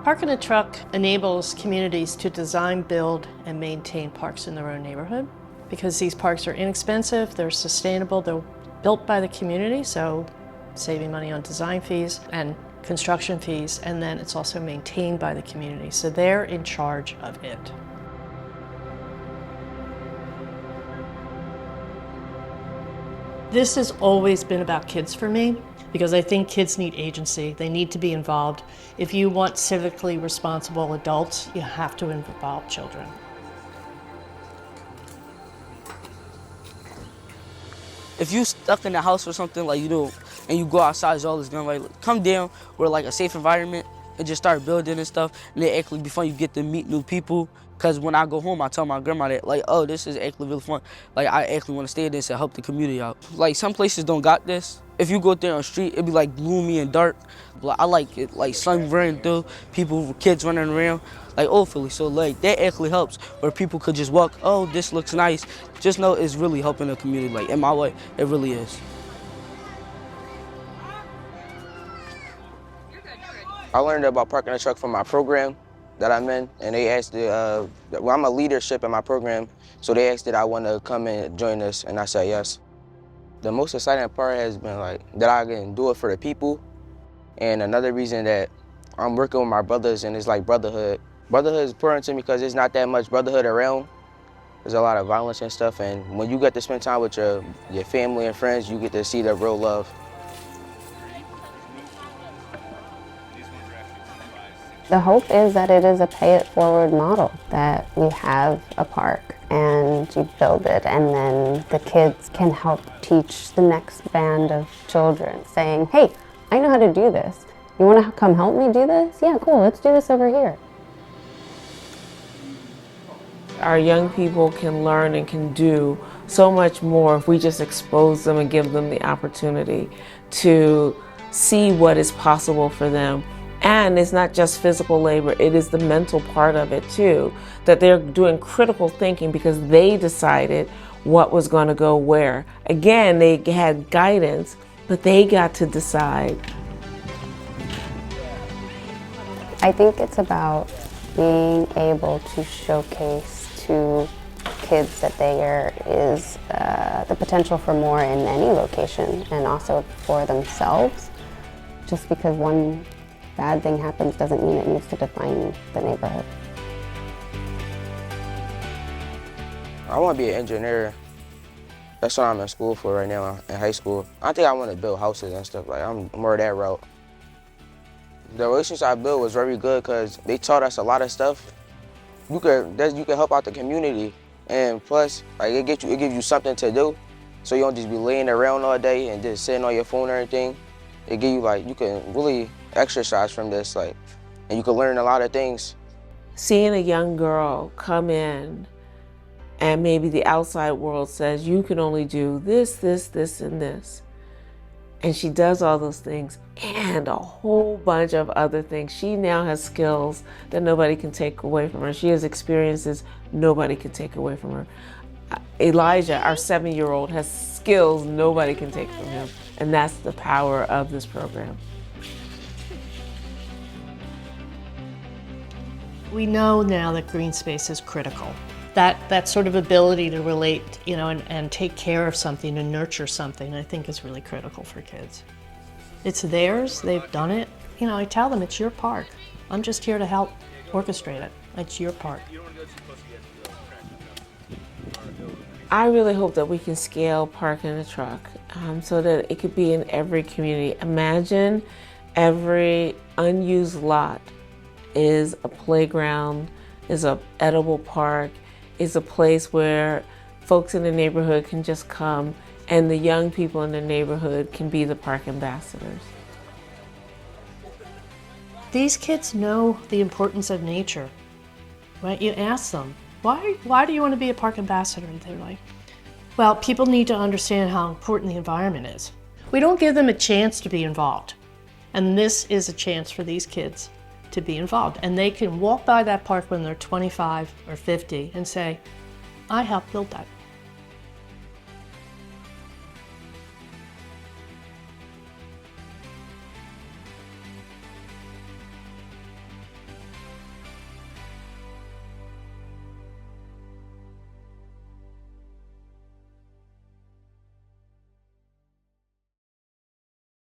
Park in a Truck enables communities to design, build, and maintain parks in their own neighborhood because these parks are inexpensive, they're sustainable, they're built by the community, so saving money on design fees and construction fees, and then it's also maintained by the community, so they're in charge of it. This has always been about kids for me because I think kids need agency. They need to be involved. If you want civically responsible adults, you have to involve children. If you stuck in the house or something like you do, and you go outside, it's all this gun, like come down where like a safe environment and just start building and stuff, and it actually be fun. You get to meet new people. Cause when I go home, I tell my grandma that like, oh, this is actually really fun. Like I actually want to stay in this and help the community out. Like some places don't got this. If you go out there on the street, it'd be like gloomy and dark. But I like it, like sun running through, people, kids running around, like old Philly. So like that actually helps where people could just walk, oh, this looks nice. Just know it's really helping the community. Like in my way, it really is. I learned about parking a truck from my program that I'm in, and they asked, well, I'm a leadership in my program, so they asked that I want to come and join this, and I said yes. The most exciting part has been like that I can do it for the people, and another reason that I'm working with my brothers, and it's like brotherhood. Brotherhood is important to me because there's not that much brotherhood around. There's a lot of violence and stuff, and when you get to spend time with your family and friends, you get to see the real love. The hope is that it is a pay-it-forward model, that we have a park and you build it, and then the kids can help teach the next band of children, saying, hey, I know how to do this. You want to come help me do this? Yeah, cool, let's do this over here. Our young people can learn and can do so much more if we just expose them and give them the opportunity to see what is possible for them. And it's not just physical labor, it is the mental part of it too, that they're doing critical thinking because they decided what was going to go where. Again, they had guidance, but they got to decide. I think it's about being able to showcase to kids that there is the potential for more in any location, and also for themselves. Just because one bad thing happens doesn't mean it needs to define the neighborhood. I want to be an engineer. That's what I'm in school for right now, in high school. I think I want to build houses and stuff. Like I'm more that route. The relationship I built was very good because they taught us a lot of stuff. You can help out the community, and plus, like it gives you something to do, so you don't just be laying around all day and just sitting on your phone or anything. It give you you can really exercise from this, and you can learn a lot of things. Seeing a young girl come in and maybe the outside world says you can only do this, this, this, and this. And she does all those things and a whole bunch of other things. She now has skills that nobody can take away from her. She has experiences nobody can take away from her. Elijah, our 7-year-old, has skills nobody can take from him. And that's the power of this program. We know now that green space is critical. That sort of ability to relate, and take care of something and nurture something, I think is really critical for kids. It's theirs, they've done it. I tell them it's your park. I'm just here to help orchestrate it. It's your park. I really hope that we can scale Park in a Truck so that it could be in every community. Imagine every unused lot is a playground, is an edible park, is a place where folks in the neighborhood can just come, and the young people in the neighborhood can be the park ambassadors. These kids know the importance of nature, right? You ask them, why do you want to be a park ambassador? And they're like, well, people need to understand how important the environment is. We don't give them a chance to be involved. And this is a chance for these kids to be involved. And they can walk by that park when they're 25 or 50 and say, I helped build that.